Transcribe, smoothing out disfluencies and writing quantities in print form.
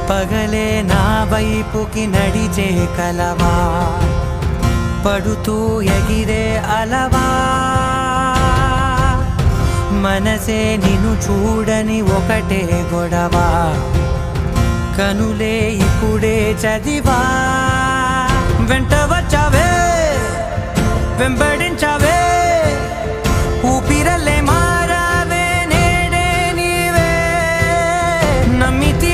పగలే నా వైపుకి నడిచే కలవా, పడుతూ ఎగిరే అలవా, మనసే నిన్ను చూడని ఒకటే గొడవ, కనులే ఇప్పుడే చదివా. వెంట వచ్చావే వెంబడించావే, ఊపిరల్లే మారావే నేడే నీవే, నమ్మితి